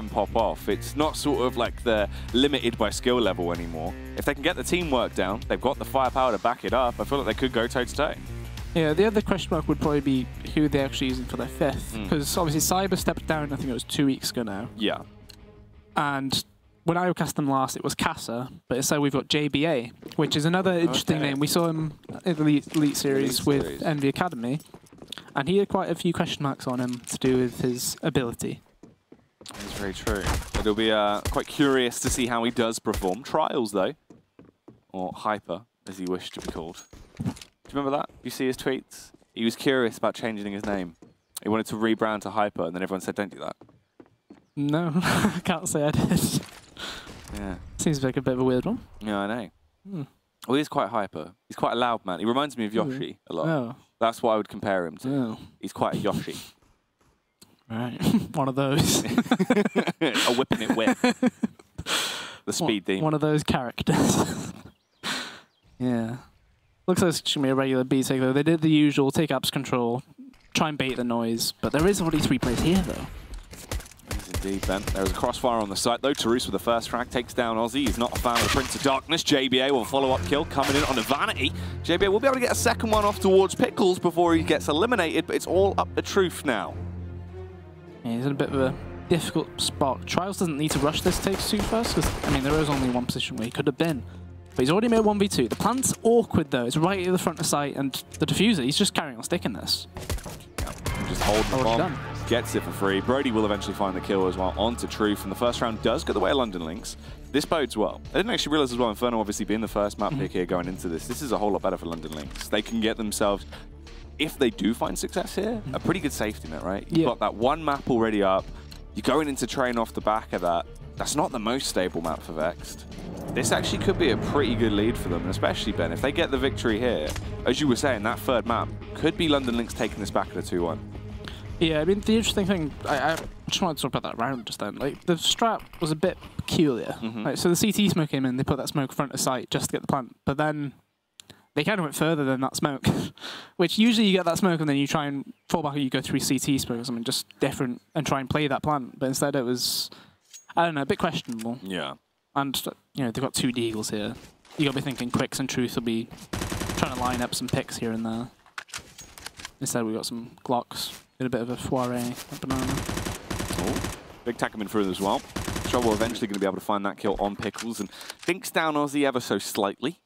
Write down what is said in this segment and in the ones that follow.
can pop off. It's not sort of like they're limited by skill level anymore. If they can get the teamwork down, they've got the firepower to back it up. I feel like they could go toe-to-toe. Yeah, the other question mark would probably be who they're actually using for their fifth. Because obviously Cyber stepped down, I think it was 2 weeks ago now. Yeah. And when I cast them last, it was Casa, but instead we've got JBA, which is another interesting name. We saw him in the Elite Series with Envy Academy, and he had quite a few question marks on him to do with his ability. That's very true. It'll be quite curious to see how he does perform. Trials, though, or Hyper, as he wished to be called. Do you remember that? You see his tweets? He was curious about changing his name. He wanted to rebrand to Hyper, and then everyone said, don't do that. No, I can't say I did. Yeah. Seems like a bit of a weird one. Yeah, I know. Well, he's quite hyper. He's quite a loud man. He reminds me of Yoshi a lot. Oh. That's what I would compare him to. Oh. He's quite a Yoshi. Right. One of those. A whipping it whip. The speed theme. One of those characters. Yeah. Looks like it's going to be a regular B-take, though. They did the usual, take apps control, try and bait the noise, but there is already 3 players here, though. Indeed, Ben. There's a crossfire on the site, though. Tarus with the first frag takes down Ozzy. He's not a fan of the Prince of Darkness. JBA will follow-up kill coming in on the Vanity. JBA will be able to get a second one off towards Pickles before he gets eliminated, but it's all up to Truth now. Yeah, he's in a bit of a difficult spot. Trials doesn't need to rush this takes 2 first, because, I mean, there is only one position where he could have been. But he's already made 1v2. The plant's awkward, though. It's right at the front of site, and the diffuser, he's just carrying on sticking this. Yeah, just holding the bomb. Done. Gets it for free. Brody will eventually find the kill as well onto Truth, and the first round does go the way of London Lynx. This bodes well. I didn't actually realize as well, Inferno obviously being the first map pick here going into this. This is a whole lot better for London Lynx. They can get themselves, if they do find success here, a pretty good safety net, right? You've got that one map already up. You're going into train off the back of that. That's not the most stable map for Vexed. This actually could be a pretty good lead for them, and especially, Ben, if they get the victory here, as you were saying, that third map could be London Lynx taking this back at a 2-1. Yeah, I mean, the interesting thing, I just wanted to talk about that round just then. Like, the strat was a bit peculiar. Like, so the CT smoke came in, they put that smoke front of sight just to get the plant, but then they kind of went further than that smoke, which usually you get that smoke and then you try and fall back or you go through CT smoke or something just different and try and play that plant, but instead it was, I don't know, a bit questionable. Yeah. And, you know, they've got 2 Deagles here. You got to be thinking Quicks and Truth will be trying to line up some picks here and there. Instead, we've got some Glocks. Did a bit of a foray at Banana. Oh, big tack coming through as well. Trouble eventually going to be able to find that kill on Pickles and thinks down Ozzy ever so slightly,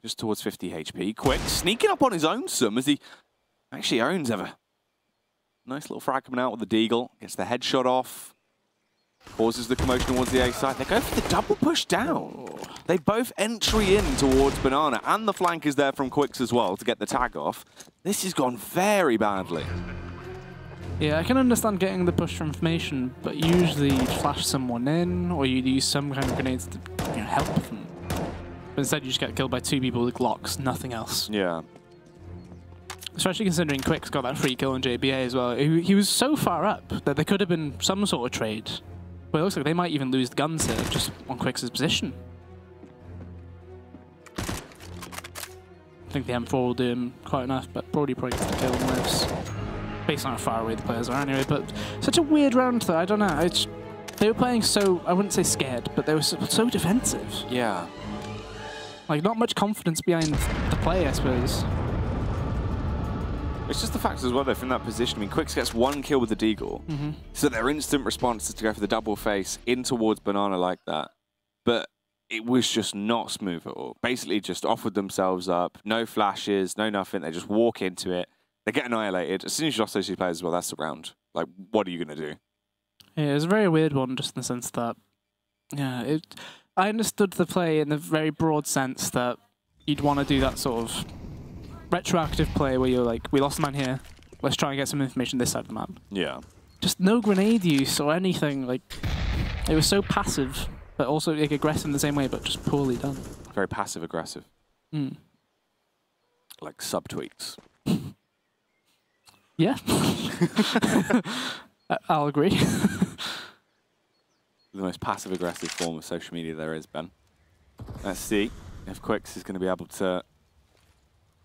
just towards 50 HP. Quick, sneaking up on his own some as he actually owns ever. Nice little frag coming out with the Deagle. Gets the headshot off. Pauses the commotion towards the A side. They go for the double push down. They both entry in towards Banana, and the flank is there from Quicks as well to get the tag off. This has gone very badly. Yeah, I can understand getting the push for information, but usually you'd flash someone in, or you'd use some kind of grenades to help them. But instead you just get killed by 2 people with Glocks, nothing else. Yeah. Especially considering Quicks got that free kill on JBA as well. He was so far up that there could have been some sort of trade. But it looks like they might even lose the guns here, just on Quicks' position. I think the M4 will do him quite enough, but Brody probably gets the kill and lives. Based on how far away the players are anyway, but such a weird round though, I don't know. They were playing so, I wouldn't say scared, but they were so defensive. Yeah. Like, not much confidence behind the play, I suppose. It's just the fact as well, though, from that position. I mean, Quicks gets 1 kill with the Deagle, so their instant response is to go for the double face in towards Banana like that. But it was just not smooth at all. Basically just offered themselves up, no flashes, no nothing. They just walk into it. They get annihilated. As soon as you lost those 2 players as well, that's the round. Like, what are you going to do? Yeah, it was a very weird one, just in the sense that, yeah, I understood the play in the very broad sense that you'd want to do that sort of retroactive play where you're like, we lost a man here, let's try and get some information this side of the map. Yeah. Just no grenade use or anything. Like, it was so passive, but also like, aggressive in the same way, but just poorly done. Very passive-aggressive. Like subtweets. Yeah. I'll agree. The most passive-aggressive form of social media there is, Ben. Let's see if Quicks is going to be able to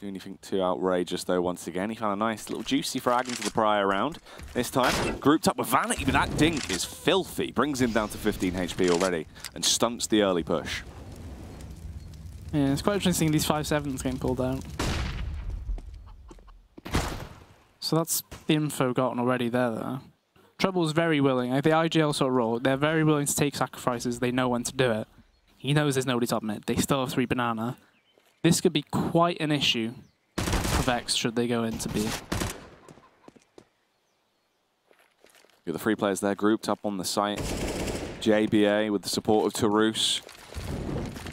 do anything too outrageous, though, once again. He found a nice little juicy frag into the prior round. This time, grouped up with Vanity, but that dink is filthy. Brings him down to 15 HP already and stunts the early push. Yeah, it's quite interesting these 5-7s getting pulled out. So that's the info gotten already there, though. Trouble's very willing. Like the IGL sort of role, they're very willing to take sacrifices. They know when to do it. He knows there's nobody top mid. They still have 3 banana. This could be quite an issue for Vexed should they go into B. Got the 3 players there grouped up on the site. JBA with the support of Tarus.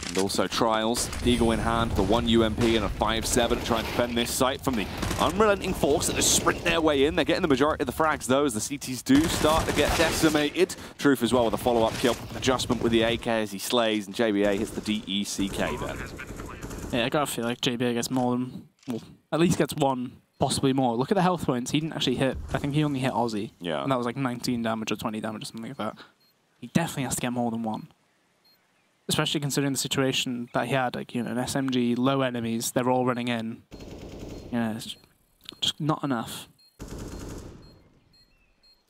And also Trials, Eagle in hand, the 1 UMP and a 5-7 trying to defend this site from the unrelenting force that just sprint their way in. They're getting the majority of the frags though as the CTs do start to get decimated. Truth as well with a follow-up kill. Adjustment with the AK as he slays and JBA hits the DECK there. Yeah, I gotta feel like JBA gets more than, well, at least gets 1, possibly more. Look at the health points. He didn't actually hit, I think he only hit Aussie. Yeah. And that was like 19 damage or 20 damage or something like that. He definitely has to get more than 1. Especially considering the situation that he had, like, you know, an SMG, low enemies, they're all running in. You know, it's just not enough.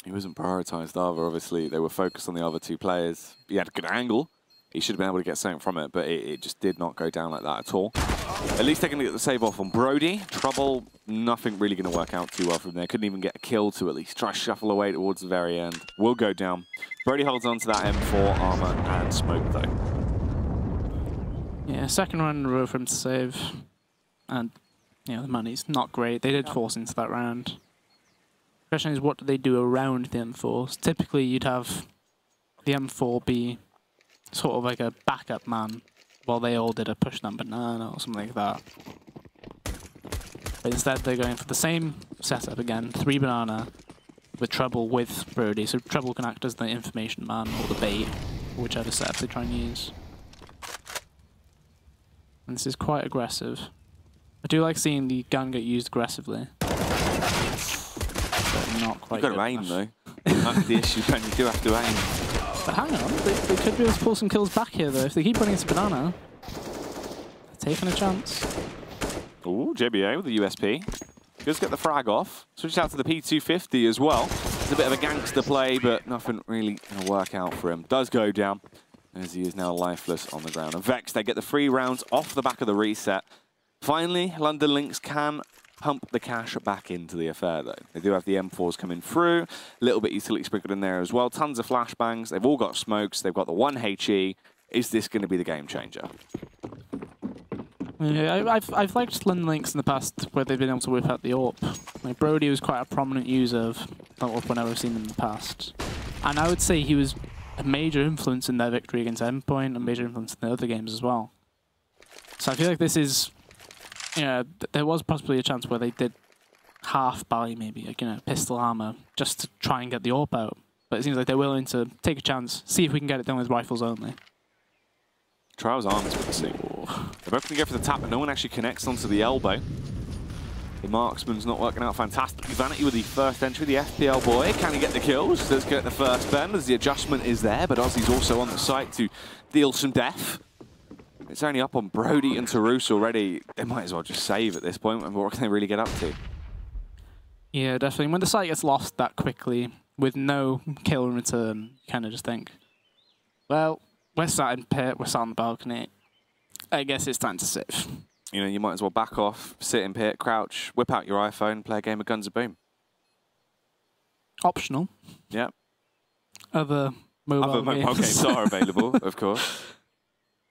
He wasn't prioritised either, obviously. They were focused on the other 2 players. He had a good angle. He should have been able to get something from it, but it just did not go down like that at all. At least they're going to get the save off on Brody. Trouble, nothing really going to work out too well from there. Couldn't even get a kill to at least try to shuffle away towards the very end. Will go down. Brody holds on to that M4 armor and smoke though. Yeah, second run in a row for him to save. And, you know, the money's not great. They did force into that round. The question is, what do they do around the M4s? Typically, you'd have the M4 be sort of like a backup man while they all did a push down banana or something like that. But instead they're going for the same setup again, 3 banana with Trouble with Brody, so Trouble can act as the information man or the bait, whichever setup they try and use. And this is quite aggressive. I do like seeing the gun get used aggressively. But not quite. You've got to aim though. That's the issue, Ben. You do have to aim. But hang on, they could be able to pull some kills back here though. If they keep running into banana, they're taking a chance. Ooh, JBA with the USP. Just get the frag off. Switch out to the P250 as well. It's a bit of a gangster play, but nothing really going to work out for him. Does go down as he is now lifeless on the ground. And Vexed, they get the 3 rounds off the back of the reset. Finally, London Lynx can pump the cash back into the affair, though. They do have the M4s coming through. A little bit utility sprinkled in there as well. Tons of flashbangs. They've all got smokes. They've got the 1 HE. Is this going to be the game changer? Yeah, I've liked London Lynx in the past where they've been able to whip out the AWP. Like Brody was quite a prominent user of AWP whenever I've seen them in the past. And I would say he was a major influence in their victory against Endpoint and a major influence in the other games as well. So I feel like this is, you know, there was possibly a chance where they did half buy maybe, like, you know, pistol armor just to try and get the AWP out. But it seems like they're willing to take a chance, see if we can get it done with rifles only. Trials arms with the C. They're both going to go for the tap, but no one actually connects onto the elbow. The marksman's not working out fantastically. Vanity with the first entry, the FPL boy. Can he get the kills? Does get the first bend as the adjustment is there, but Ozzy's also on the site to deal some death. It's only up on Brody and Tarus already. They might as well just save at this point. What can they really get up to? Yeah, definitely. When the site gets lost that quickly with no kill in return, you kind of just think, well, we're sat in pit, we're sat on the balcony. I guess it's time to save. You know, you might as well back off, sit in pit, crouch, whip out your iPhone, play a game of Guns of Boom. Optional. Yeah. Other mobile games are available, of course.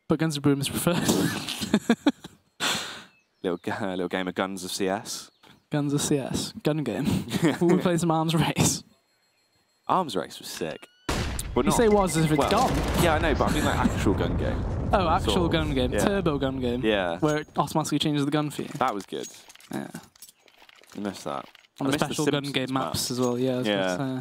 But Guns of Boom is preferred. little game of Guns of CS. Guns of CS. Gun game. We'll play some Arms Race. Arms Race was sick. But you say was as if it's gone. Yeah, I know, but I mean like actual gun game. Oh, actual gun game. Yeah. Turbo gun game. Yeah. Where it automatically changes the gun for you. That was good. Yeah. I missed that. On the special gun game maps as well, yeah. Yeah.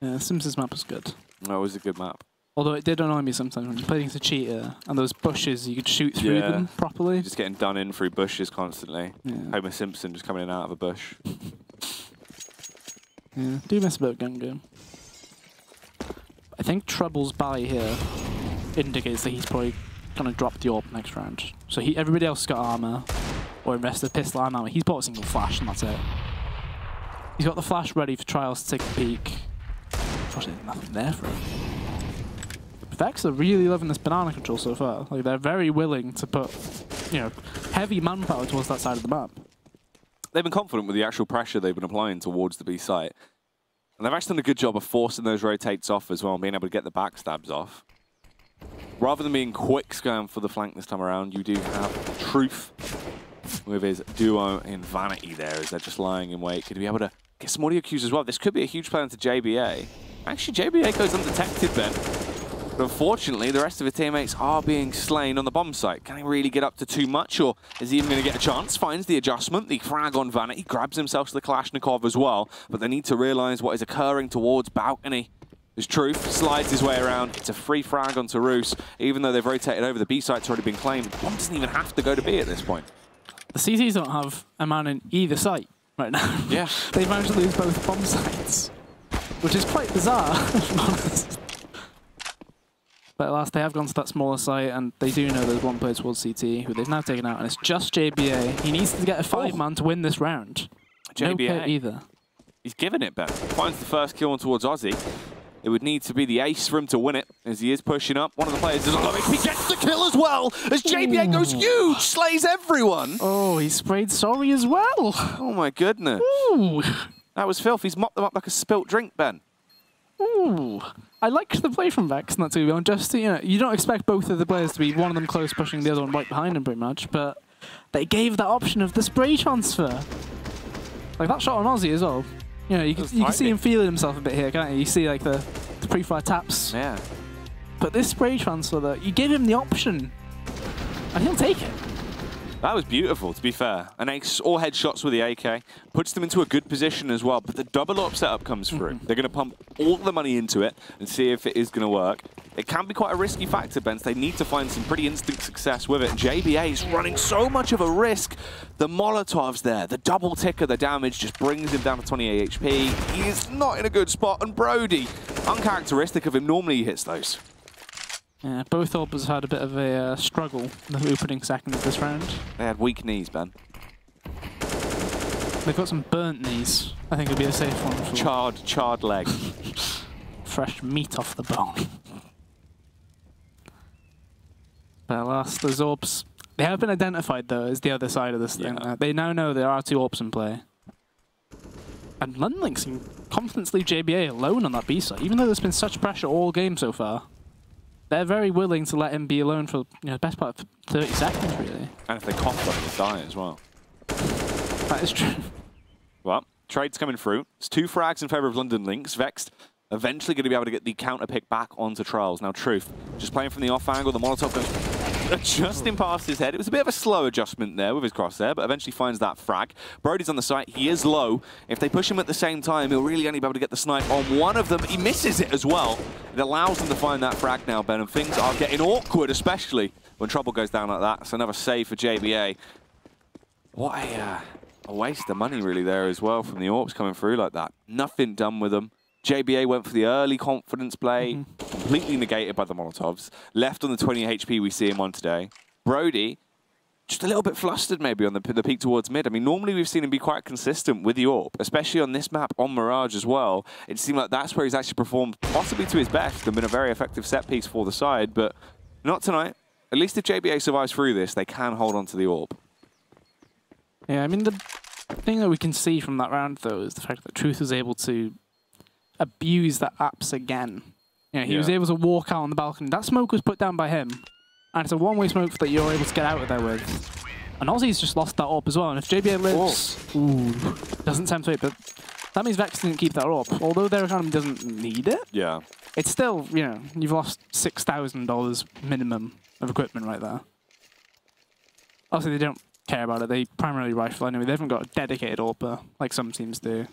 Yeah, Simpsons map was good. No, it was a good map. Although it did annoy me sometimes when you played against a cheater and those bushes, you could shoot through them properly. Just getting done in through bushes constantly. Yeah. Homer Simpson just coming in and out of a bush. Yeah, do miss a bit of gun game. I think Trouble's buy here indicates that he's probably going to drop the AWP next round. So everybody else has got armor. or invest a pistol and ammo. He's bought a single flash and that's it. He's got the flash ready for trials to take a peek. Unfortunately, there's nothing there for him. Vexed are really loving this banana control so far. Like, they're very willing to put, you know, heavy manpower towards that side of the map. They've been confident with the actual pressure they've been applying towards the B site. And they've actually done a good job of forcing those rotates off as well, and being able to get the backstabs off. Rather than being quicks going for the flank this time around, you do have Truth with his duo in Vanity there as they're just lying in wait. Could he be able to get some audio cues as well? This could be a huge play into JBA. Actually, JBA goes undetected then. But unfortunately, the rest of his teammates are being slain on the bomb site. Can he really get up to too much, or is he even going to get a chance? Finds the adjustment, the frag on Vanity, grabs himself to the Kalashnikov as well, but they need to realize what is occurring towards Balcony. His Truth slides his way around. It's a free frag onto Roos. Even though they've rotated over, the B site's already been claimed. The bomb doesn't even have to go to B at this point. The CTs don't have a man in either site right now. Yeah. They've managed to lose both bomb sites, which is quite bizarre, if I'm honest. But at last, they have gone to that smaller site, and they do know there's one player towards CT, who they've now taken out, and it's just JBA. He needs to get a 5-man to win this round. JBA. No kit either. He's given it, Ben. Finds the first kill on towards Aussie. It would need to be the ace for him to win it, as he is pushing up. One of the players doesn't love it. He gets the kill as well, as JBA goes huge, slays everyone. Oh, he sprayed sorry as well. Oh my goodness. Ooh. That was filth. He's mopped them up like a spilt drink, Ben. Ooh. I liked the play from Vexed, not to be honest. Just, you know, you don't expect both of the players to be one of them close pushing the other one right behind him pretty much, but they gave that option of the spray transfer. Like that shot on Aussie as well. You know, you can see him feeling himself a bit here, can't you? You see like the pre-fire taps. Yeah. But this spray transfer, though, you give him the option, and he'll take it. That was beautiful, to be fair. An ace or headshots with the AK. Puts them into a good position as well, but the double up setup comes through. They're going to pump all the money into it and see if it is going to work. It can be quite a risky factor, Ben. They need to find some pretty instant success with it. And JBA is running so much of a risk. The Molotov's there. The double ticker, the damage just brings him down to 28 HP. He is not in a good spot. And Brody, uncharacteristic of him, normally he hits those. Yeah, both Orbers had a bit of a struggle in the opening second of this round. They had weak knees, Ben. They've got some burnt knees. I think it'll be a safe one. For charred leg. Fresh meat off the bone. But alas, those Orbs, they have been identified though as the other side of this thing. They now know there are two Orbs in play. And Lynx can confidently leave JBA alone on that B side, even though there's been such pressure all game so far. They're very willing to let him be alone for the best part of 30 seconds, really. And if they cough on him, he'll die as well. That is true. Well, trade's coming through. It's 2 frags in favour of London Lynx. Vexed eventually going to be able to get the counter pick back onto Trials. Now, Truth, just playing from the off angle. The Molotov goes adjusting past his head. It was a bit of a slow adjustment there with his crosshair, but eventually finds that frag. Brody's on the site. He is low. If they push him at the same time, he'll really only be able to get the snipe on one of them. He misses it as well. It allows them to find that frag now, Ben, and things are getting awkward, especially when trouble goes down like that. It's another save for JBA. What a waste of money, really, there as well from the Orcs coming through like that. Nothing done with them. JBA went for the early confidence play, completely negated by the Molotovs. Left on the 20 HP we see him on today. Brody, just a little bit flustered maybe on the peak towards mid. I mean, normally we've seen him be quite consistent with the AWP, especially on this map, on Mirage as well. It seemed like that's where he's actually performed possibly to his best and been a very effective set piece for the side, but not tonight. At least if JBA survives through this, they can hold on to the AWP. Yeah, I mean, the thing that we can see from that round, though, is the fact that Truth was able to abuse that apps again. You know, he was able to walk out on the balcony. That smoke was put down by him, and it's a one-way smoke that you're able to get out of there with. And Aussie's just lost that AWP as well, and if JBA lives, doesn't tempt it, but that means Vexed didn't keep that AWP. Although their economy doesn't need it, it's still, you know, you've lost $6,000 minimum of equipment right there. Obviously, they don't care about it. They primarily rifle anyway. They haven't got a dedicated AWPer like some teams do.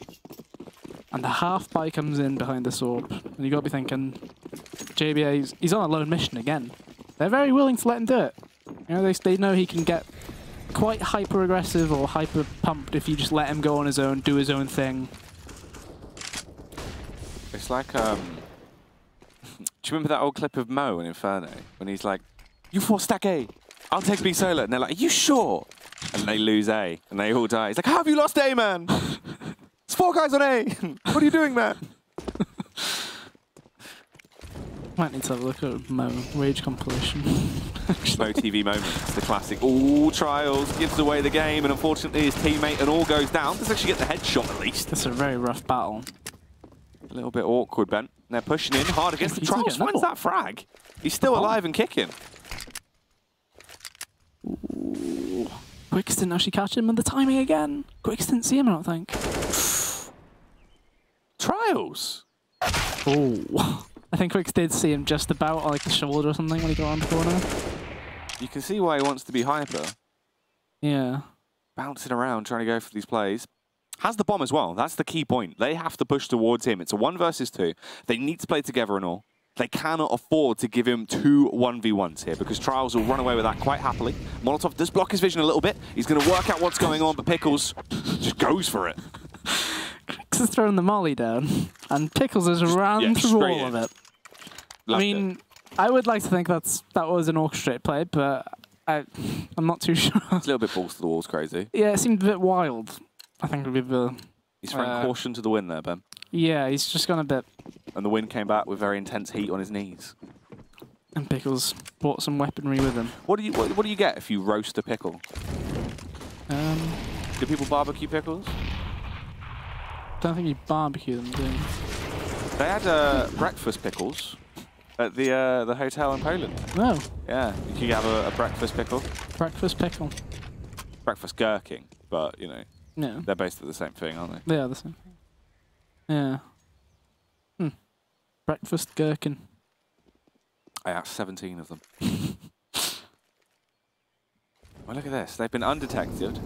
And the half buy comes in behind this AWP, and you got to be thinking, JBA, he's on a lone mission again. They're very willing to let him do it. You know, they know he can get quite hyper aggressive or hyper pumped if you just let him go on his own, do his own thing. It's like, do you remember that old clip of Mo in Inferno when he's like, "You 4 stack A, I'll take B solo," and they're like, "Are you sure?" And they lose A, and they all die. He's like, how have you lost A, man? It's 4 guys on A. What are you doing, man? Might need to have a look at Mo Rage compilation. Mo TV moments, the classic. All Trials gives away the game, and unfortunately his teammate and all goes down. Does actually get the headshot at least. It's a very rough battle. A little bit awkward, Ben. They're pushing in hard against the Trials. When's that frag? He's still alive and kicking. Ooh. Quicks didn't actually catch him, and the timing again. Quicks didn't see him, I don't think. Trials? Oh. I think Quicks did see him just about like the shoulder or something when he got around the corner. You can see why he wants to be hyper. Yeah. Bouncing around, trying to go for these plays. Has the bomb as well. That's the key point. They have to push towards him. It's a 1 versus 2. They need to play together and all. They cannot afford to give him 2 1v1s here because Trials will run away with that quite happily. Molotov does block his vision a little bit. He's going to work out what's going on, but Pickles just goes for it. Quicks is throwing the molly down, and Pickles is ran through all of it. Loved I mean, I would like to think that was an orchestrated play, but I'm not too sure. It's a little bit balls to the walls crazy. Yeah, it seemed a bit wild. I think would be the... He's throwing caution to the wind there, Ben. Yeah, he's just gone a bit... And the wind came back with very intense heat on his knees. And Pickles brought some weaponry with him. What do you get if you roast a pickle? Do people barbecue pickles? Don't think you barbecue them, do you? They had breakfast pickles at the hotel in Poland. No. Yeah, you can have a breakfast pickle. Breakfast pickle. Breakfast gherking, but you know, yeah, they're basically the same thing, aren't they? They are the same thing. Yeah. Breakfast gherkin. I have 17 of them. Well, look at this. They've been undetected.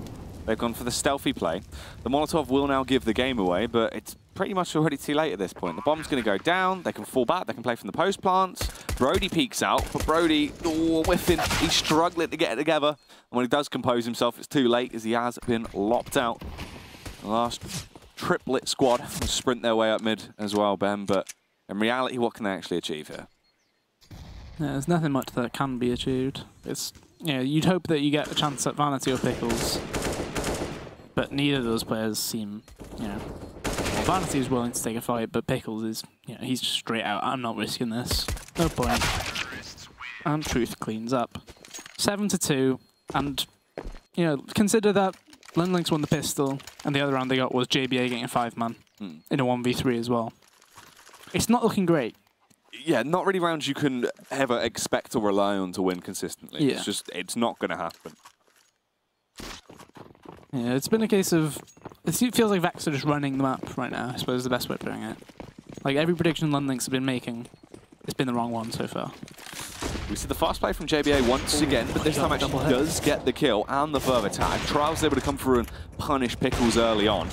They've gone for the stealthy play. The Molotov will now give the game away, but it's pretty much already too late at this point. The bomb's going to go down. They can fall back. They can play from the post plants. Brody peeks out, but Brody, whiffing. He's struggling to get it together. And when he does compose himself, it's too late as he has been lopped out. The last triplet squad will sprint their way up mid as well, Ben, but in reality, what can they actually achieve here? Yeah, there's nothing much that can be achieved. It's, you know, you'd hope that you get a chance at Vanity or Pickles, but neither of those players seem, you know, well, Vanity is willing to take a fight, but Pickles is, you know, he's just straight out. I'm not risking this. No point. And Truth cleans up. 7-2, and you know, consider that Lynx won the pistol, and the other round they got was JBA getting a 5-man in a 1v3 as well. It's not looking great. Yeah, not really rounds you can ever expect or rely on to win consistently. Yeah. It's just, it's not going to happen. Yeah, it's been a case of... It feels like Vexed are just running the map right now, I suppose is the best way of putting it. Like, every prediction Lynx have been making, it's been the wrong one so far. We see the fast play from JBA once again, but this time actually does get the kill and the further tag. Trials able to come through and punish Pickles early on.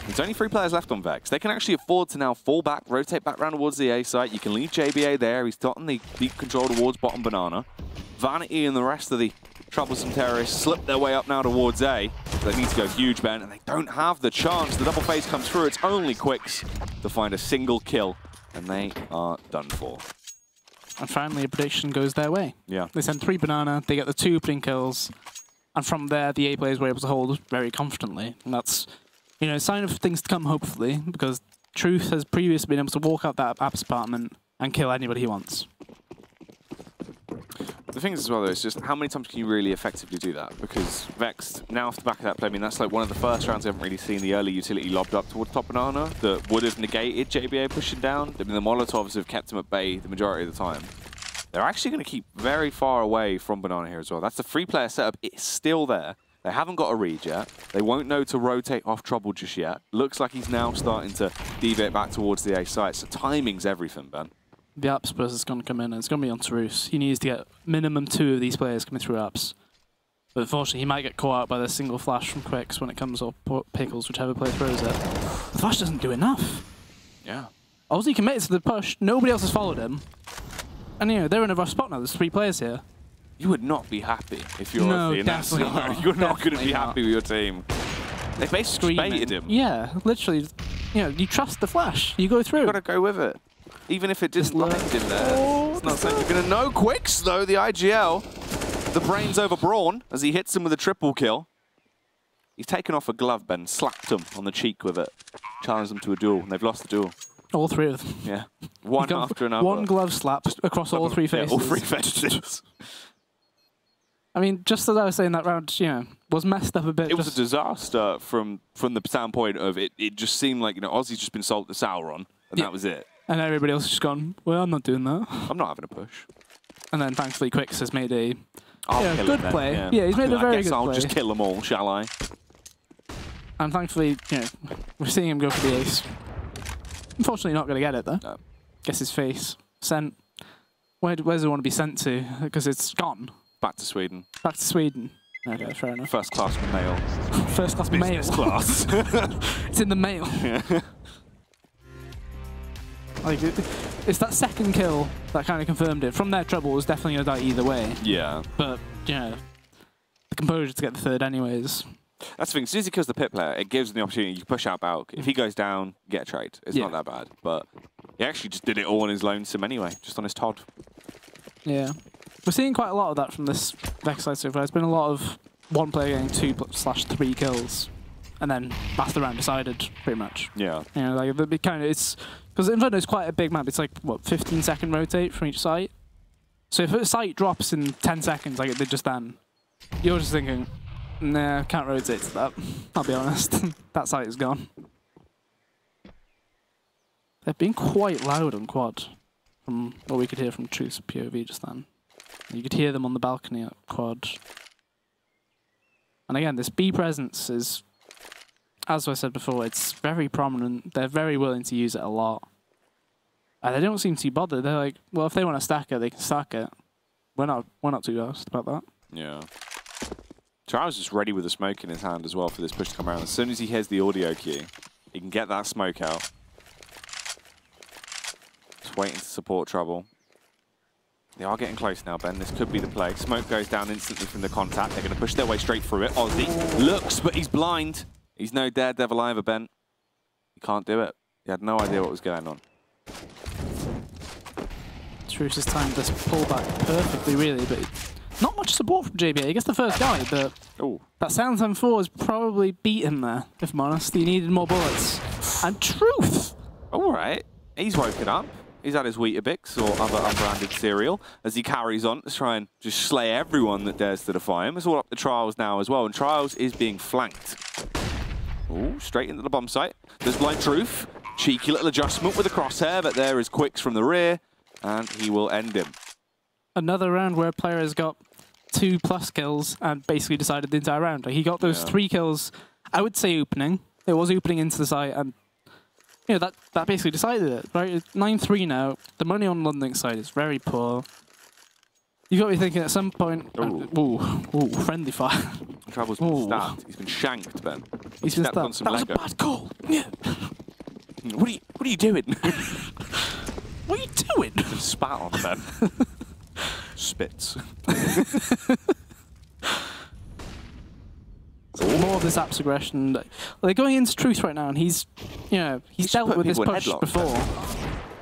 There's only 3 players left on Vex. They can actually afford to now fall back, rotate back round towards the A site. You can leave JBA there. He's gotten the deep control towards bottom banana. Vanity and the rest of the troublesome terrorists slip their way up now towards A. They need to go huge, Ben, and they don't have the chance. The double phase comes through. It's only Quicks to find a single kill, and they are done for. And finally, a prediction goes their way. Yeah. They send 3 banana, they get the 2 opening kills, and from there, the A players were able to hold very confidently. And that's, you know, a sign of things to come, hopefully, because Truth has previously been able to walk out that apps apartment and kill anybody he wants. The thing is as well, though, is just how many times can you really effectively do that? Because Vexed, now off the back of that play, I mean, that's like one of the first rounds I haven't really seen the early utility lobbed up towards top banana that would have negated JBA pushing down. I mean, the Molotovs have kept him at bay the majority of the time. They're actually going to keep very far away from banana here as well. That's the 3-player setup. It's still there. They haven't got a read yet. They won't know to rotate off trouble just yet. Looks like he's now starting to deviate back towards the A site. So timing's everything, Ben. The apps person is going to come in, and it's going to be on Tarus. He needs to get minimum 2 of these players coming through apps. But unfortunately, he might get caught out by the single flash from Quicks when it comes up, or Pickles, whichever player throws it. The flash doesn't do enough. Yeah. Obviously, he committed to the push. Nobody else has followed him. And, you know, they're in a rough spot now. There's 3 players here. You would not be happy if you're in that scenario. Not. You're not going to be happy with your team. They basically baited him. Yeah, literally. You know, you trust the flash. You go through. You've got to go with it. Even if it didn't land in there, it's not something you're going to know. Quicks, though, the IGL. the brains over Brawn as he hits him with a triple kill. He's taken off a glove, Ben, slapped him on the cheek with it, challenged them to a duel, and they've lost the duel. All three of them. Yeah. One after another. One glove slap across all three faces. Yeah, all three faces. I mean, just as I was saying, that round, you know, was messed up a bit. It was a disaster from the standpoint of it. It just seemed like, you know, Aussie's just been sold to Sauron, and that was it. And everybody else has just gone, well, I'm not doing that. I'm not having a push. And then thankfully Quicks has made a good play. Yeah. He's made a very good play. I'll just kill them all, shall I? And thankfully, you know, we're seeing him go for the ace. Unfortunately, not going to get it, though. No. Guess his face. Sent. Where does it want to be sent to? Because it's gone. Back to Sweden. Back to Sweden. Okay, fair enough. First class mail. First class mail. Business class. It's in the mail. Yeah. Like, it's that second kill that kind of confirmed it. From their trouble, it was definitely going to die either way. Yeah. But, you know, the composure to get the third anyways. That's the thing. As soon as he kills the pit player, it gives him the opportunity. You push out Balk. If he goes down, get a trade. It's not that bad. But he actually just did it all on his lonesome anyway, just on his Todd. Yeah. We're seeing quite a lot of that from this Vexed side so far. There's been a lot of one player getting 2/3 kills, and then that's the round decided, pretty much. Yeah. You know, like it kind of it's because Inferno is quite a big map. It's like what 15-second rotate from each site. So if a site drops in 10 seconds, like it did just then, you're just thinking, nah, can't rotate to that. I'll be honest, that site is gone. They've been quite loud on quad, from what we could hear from Truth's POV just then. You could hear them on the balcony at quad. And again, this B presence is, as I said before, it's very prominent. They're very willing to use it a lot. And they don't seem too bothered. They're like, well, if they want to stack it, they can stack it. We're not too asked about that. Yeah. Charles is ready with a smoke in his hand as well for this push to come around. As soon as he hears the audio cue, he can get that smoke out. Just waiting to support Trouble. They are getting close now, Ben. This could be the play. Smoke goes down instantly from the contact. They're going to push their way straight through it. Aussie looks, but he's blind. He's no daredevil either, Ben. He can't do it. He had no idea what was going on. Truce has timed this pullback perfectly, really, but not much support from JBA. He gets the first guy, but that Sound 7-4 has probably beat him there, if I'm honest. He needed more bullets. And Truth! All right. He's woken up. He's had his Weetabix or other unbranded cereal as he carries on to try and just slay everyone that dares to defy him. It's all up to Trials now as well, and Trials is being flanked. Ooh, straight into the bomb site. There's Blind Truth. Cheeky little adjustment with the crosshair, but there is Quicks from the rear, and he will end him. Another round where a player has got 2+ kills and basically decided the entire round. Like, he got those 3 kills, I would say opening. It was opening into the site, and you know, that basically decided it, right? It's 9-3 now. The money on Lynx's side is very poor. You've got to be thinking at some point, ooh, friendly fire. Trouble's been stabbed. He's been shanked, Ben. He's been stabbed. On some that Lego. Was a bad call. Yeah. What are you doing? What are you doing? Been spat on, Ben. Spits. More of this Apps aggression. Well, they're going into Truth right now, and he's dealt with this push before.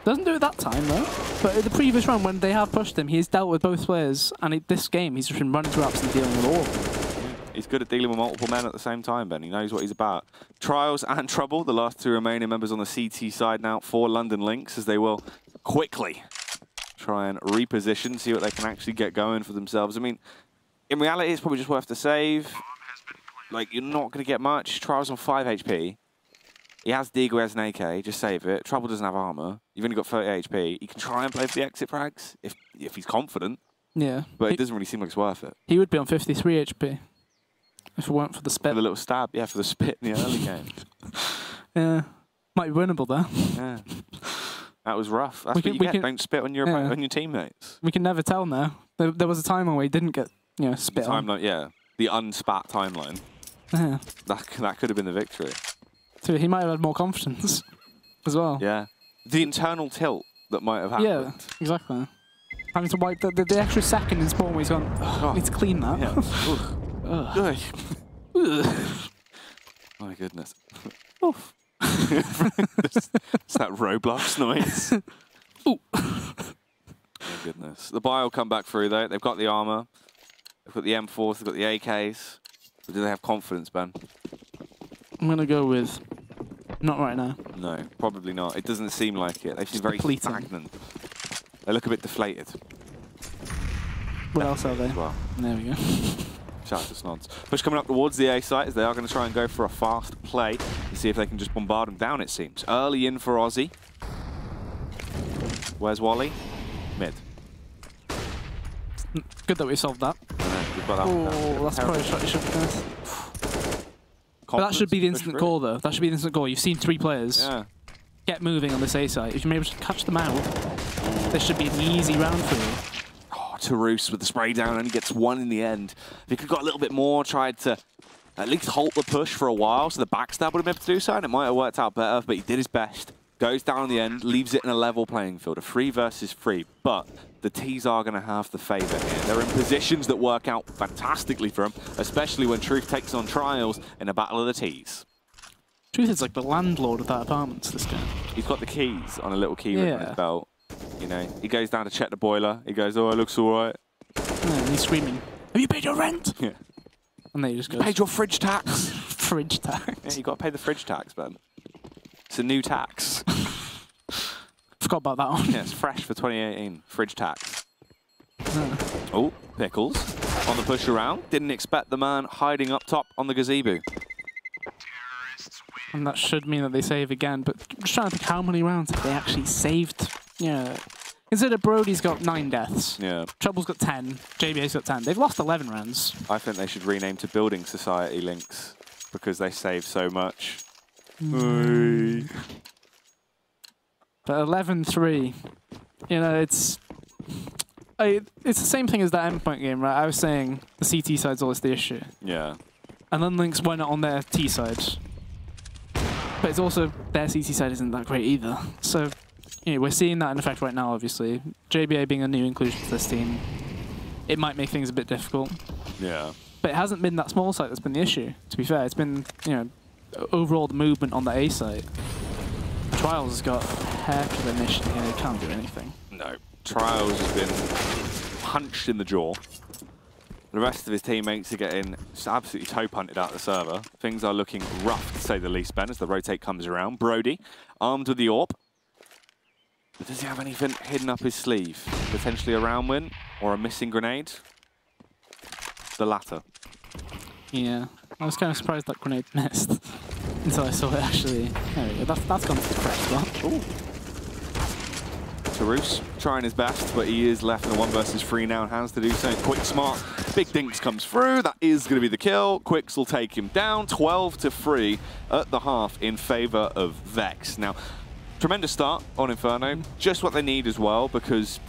Doesn't do it that time though. But in the previous round, when they have pushed him, he's dealt with both players, and this game, he's just been running through Apps and dealing with all of them. He's good at dealing with multiple men at the same time, Ben. He knows what he's about. Trials and Trouble, the last 2 remaining members on the CT side now for London Lynx, as they will quickly try and reposition, see what they can actually get going for themselves. I mean, in reality, it's probably just worth the save. Like, you're not going to get much. Trials on 5 HP. He has Deagle, he has an AK. Just save it. Trouble doesn't have armor. You've only got 30 HP. He can try and play for the exit frags if he's confident. Yeah. But it doesn't really seem like it's worth it. He would be on 53 HP if it weren't for the spit. For the little stab. Yeah, for the spit in the early game. Yeah. Might be winnable there. Yeah. That was rough. That's what you get. Don't spit on your teammates. We can never tell now. There was a time when we didn't get spit on. Yeah. The unspat timeline. Yeah. That could have been the victory. So he might have had more confidence as well. Yeah. The internal tilt that might have happened. Yeah, exactly. Having to wipe the extra second in spawn where he's gone, I need to clean that. Yeah. My goodness. Oof. It's that Roblox noise. Ooh. My goodness. The buy will come back through though. They've got the armor. They've got the M4s, they've got the AKs. But do they have confidence, Ben? I'm going to go with not right now. No, probably not. It doesn't seem like it. They seem very stagnant. They look a bit deflated. What else are they? Well. There we go. Shout out to Snods. Push coming up towards the A site as they are going to try and go for a fast play to see if they can just bombard them down, it seems. Early in for Aussie. Where's Wally? Mid. Good that we solved that. We've got that one. That's probably a shot you should have done. But that should be the instant call, though. That should be the instant call. You've seen 3 players get moving on this A site. If you're able to catch them out, this should be an easy round for you. Oh, Tarus with the spray down, only gets 1 in the end. If he could have got a little bit more, tried to at least halt the push for a while, so the backstab would have been able to do so, and it might have worked out better, but he did his best. Goes down in the end, leaves it in a level playing field, a 3 versus 3, but the T's are going to have the favour here. They're in positions that work out fantastically for them, especially when Truth takes on Trials in a battle of the T's. Truth is like the landlord of that apartment, this guy. He's got the keys on a little key ring on his belt. You know, he goes down to check the boiler. He goes, oh, it looks all right. And he's screaming, have you paid your rent? Yeah. And then he just goes, you paid your fridge tax. Fridge tax. Yeah, you got to pay the fridge tax, man. It's a new tax. Forgot about that one. Yeah, it's fresh for 2018. Fridge tax. Oh, Pickles on the push around. Didn't expect the man hiding up top on the gazebo. And that should mean that they save again, but I'm just trying to think how many rounds have they actually saved. Yeah. Consider Brody's got 9 deaths. Yeah. Trouble's got 10. JBA's got 10. They've lost 11 rounds. I think they should rename to Building Society Lynx because they save so much. But 11-3, you know, it's the same thing as that endpoint game, right? I was saying the CT side's always the issue. Yeah. And then Lynx went on their T side. But it's also, their CT side isn't that great either. So, you know, we're seeing that in effect right now, obviously. JBA being a new inclusion to this team, it might make things a bit difficult. Yeah. But it hasn't been that small site that's been the issue, to be fair. It's been, you know, overall the movement on the A site. Trials has got a heck of a mission here. He can't do anything. No. Trials has been punched in the jaw. The rest of his teammates are getting just absolutely toe-punted out of the server. Things are looking rough, to say the least, Ben, as the rotate comes around. Brody, armed with the AWP. But does he have anything hidden up his sleeve? Potentially a round win or a missing grenade? The latter. Yeah. I was kind of surprised that grenade missed until I saw it actually. There we go. That's gone to the correct spot. Ooh. Tarus trying his best, but he is left in a 1 versus 3 now and has to do something quick, smart. Big Dinks comes through. That is going to be the kill. Quicks will take him down. 12-3 at the half in favor of Vex. Now, tremendous start on Inferno. Just what they need as well, because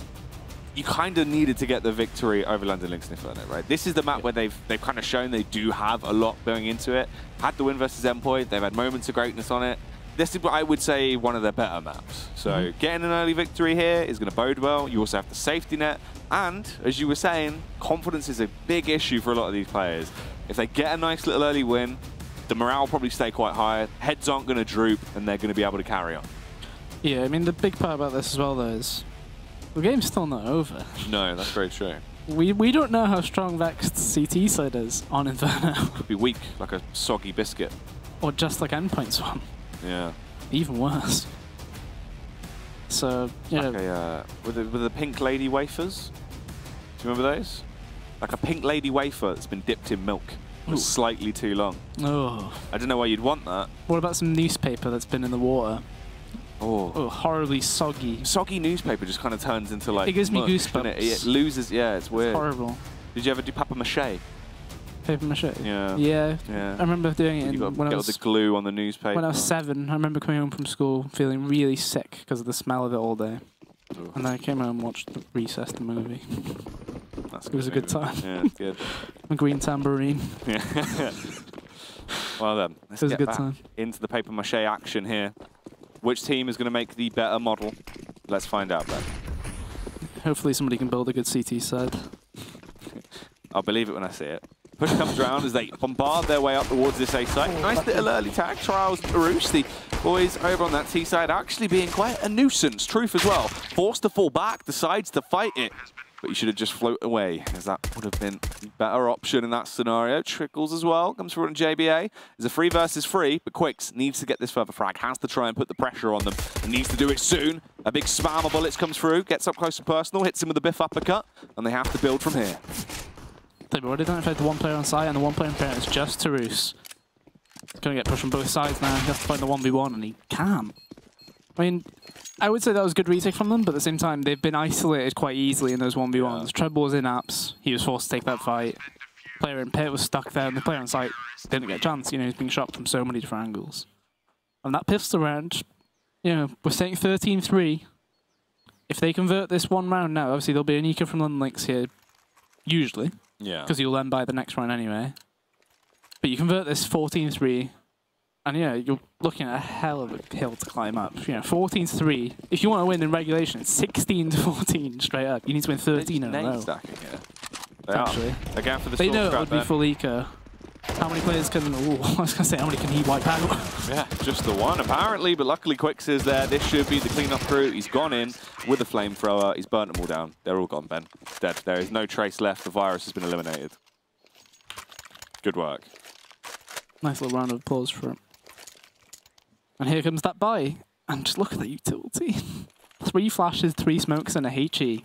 you kind of needed to get the victory over London Lynx and Inferno, right? This is the map where they've kind of shown they do have a lot going into it. Had the win versus Endpoint. They've had moments of greatness on it. This is what I would say one of their better maps. So getting an early victory here is going to bode well. You also have the safety net. And, as you were saying, confidence is a big issue for a lot of these players. If they get a nice little early win, the morale will probably stay quite high. Heads aren't going to droop, and they're going to be able to carry on. Yeah, I mean, the big part about this as well, though, is the game's still not over. No, that's very true. We don't know how strong Vexed CT side is on Inferno. Could be weak, like a soggy biscuit. Or just like Endpoint's one. Yeah. Even worse. So, you know. Like with the pink lady wafers. Do you remember those? Like a pink lady wafer that's been dipped in milk. It was slightly too long. Oh. I don't know why you'd want that. What about some newspaper that's been in the water? Oh, horribly soggy. Soggy newspaper just kind of turns into like. It gives me mush, goosebumps. It loses, yeah, it's weird. It's horrible. Did you ever do papier-mâché? Papier-mâché? Yeah. Yeah. I remember doing it when I was... the glue on the newspaper. When I was 7, I remember coming home from school feeling really sick because of the smell of it all day. Ooh. And then I came home and watched the Recess, the movie. It was a good time. Yeah, it's good. A green tambourine. Yeah. Well then, let's get back into the papier-mâché action here. Which team is going to make the better model? Let's find out then. Hopefully somebody can build a good CT side. I'll believe it when I see it. Push comes around as they bombard their way up towards this A site. Nice little early tag. Trials Aroosh, the boys over on that T side, actually being quite a nuisance. Truth as well. Forced to fall back, decides to fight it. but you should have just float away, as that would have been the better option in that scenario. Trickles as well, comes through on JBA. There's a 3 versus 3, but Quicks needs to get this further frag, has to try and put the pressure on them, and needs to do it soon. A big spam of bullets comes through, gets up close and personal, hits him with a biff uppercut, and they have to build from here. They've already identified the one player on site, and the one player on parent is just Tarus. Going to get pushed from both sides now. He has to find the 1v1, and he can't. I mean, I would say that was a good retake from them, but at the same time, they've been isolated quite easily in those 1v1s. Yeah. Treble was in apps. He was forced to take that fight. Player in pit was stuck there, and the player on site didn't get a chance. You know, he's being shot from so many different angles. And that pistol round, you know, we're saying 13-3. If they convert this one round now, obviously there'll be an eco from Lynx here, usually. Yeah. Because you'll then buy the next round anyway. But you convert this 14-3, and yeah, you're looking at a hell of a hill to climb up. You know, 14-3. If you want to win in regulation, it's 16-14 straight up. You need to win 13 in a row. Stacking here. Actually, again for the they know it would be full eco. How many players can? Ooh, I was gonna say, how many can he wipe out? Yeah, just the one apparently. But luckily, Quicks is there. This should be the cleanup crew. He's gone in with a flamethrower. He's burnt them all down. They're all gone, Ben. It's dead. There is no trace left. The virus has been eliminated. Good work. Nice little round of applause for him. And here comes that buy. And just look at that utility. 3 flashes, 3 smokes, and a HE.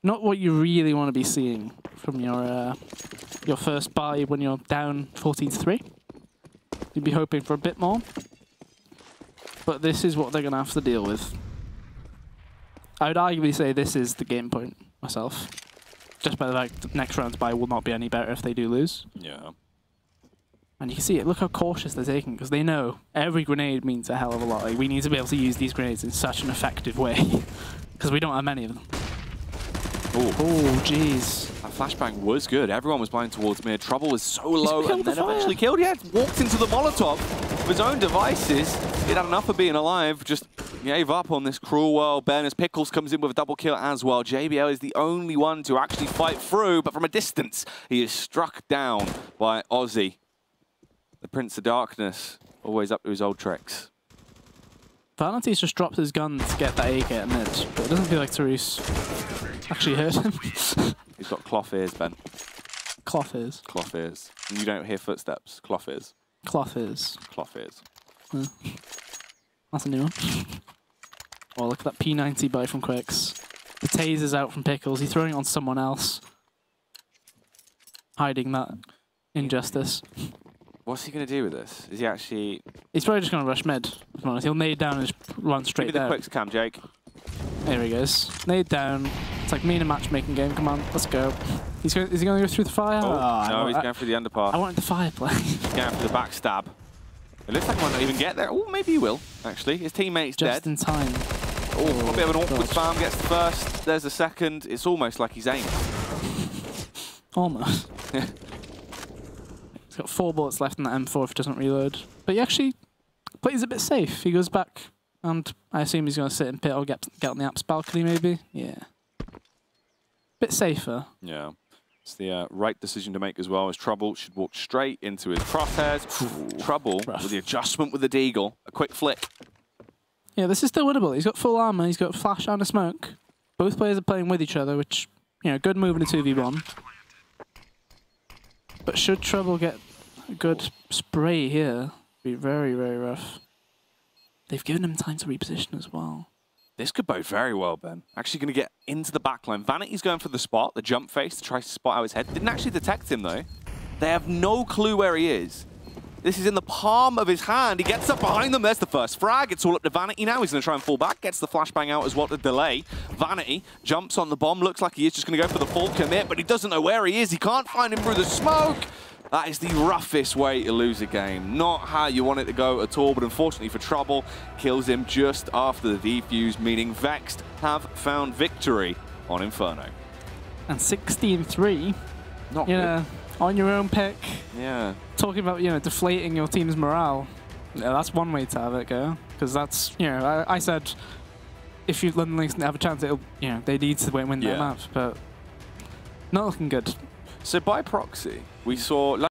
Not what you really want to be seeing from your first buy when you're down 14-3. You'd be hoping for a bit more. But this is what they're going to have to deal with. I would arguably say this is the game point myself. Just by the fact that next round's buy will not be any better if they do lose. Yeah. And you can see it. Look how cautious they're taking, because they know every grenade means a hell of a lot. Like, we need to be able to use these grenades in such an effective way, because we don't have many of them. Oh, jeez. That flashbang was good. Everyone was blind towards mid. Trouble was so low and then eventually killed. Yeah, walked into the Molotov with his own devices. He'd had enough of being alive. Just gave up on this cruel world. Ben, as Pickles comes in with a double kill as well. JBL is the only one to actually fight through, but from a distance, he is struck down by Aussie. The Prince of Darkness, always up to his old tricks. Vanity's just dropped his gun to get that AK at mid, but it doesn't feel like Tarus actually hurt him. He's got cloth ears, Ben. Cloth ears? Cloth ears. And you don't hear footsteps. Cloth ears. Cloth ears. Cloth ears. Yeah. That's a new one. Oh, look at that P90 buy from Quicks. The taser's out from Pickles. He's throwing it on someone else. Hiding that injustice. What's he going to do with this? Is he actually... He's probably just going to rush mid. He'll nade down and just run straight Give down. me the Quicks cam, Jake. There he goes. Nade down. It's like me in a matchmaking game. Come on, let's go. Is he going to go through the fire? Oh, no, he's going through the underpass. I wanted the fire play. He's going for the backstab. It looks like he might not even get there. Oh, maybe he will, actually. His teammate's dead. Just in time. Oh, a bit of an awkward spam. Gets the first. There's the second. It's almost like he's aimed. Almost. He's got 4 bullets left in that M4 if it doesn't reload. But he actually plays a bit safe. He goes back, and I assume he's going to sit in pit or get on the apps balcony maybe. Yeah. Bit safer. Yeah. It's the right decision to make as well, as Trouble should walk straight into his crosshairs. Trouble with the adjustment with the deagle. A quick flick. Yeah, this is still winnable. He's got full armor. He's got flash and a smoke. Both players are playing with each other, which, you know, good move in a 2v1. But should Trouble get a good spray here, be very, very rough. They've given him time to reposition as well. This could bode very well, Ben. Actually going to get into the backline. Vanity's going for the spot, the jump face, to try to spot out his head. Didn't actually detect him, though. They have no clue where he is. This is in the palm of his hand. He gets up behind them. There's the first frag. It's all up to Vanity now. He's going to try and fall back. Gets the flashbang out as well to delay. Vanity jumps on the bomb. Looks like he is just going to go for the full commit, but he doesn't know where he is. He can't find him through the smoke. That is the roughest way to lose a game. Not how you want it to go at all, but unfortunately for Trouble, kills him just after the defuse, meaning Vexed have found victory on Inferno. And 16-3. Not good. On your own pick. Yeah. Talking about, deflating your team's morale. Yeah, that's one way to have it go. Because that's, I said if London Lynx have a chance, it'll, they need to win that map. But not looking good. So by proxy, we saw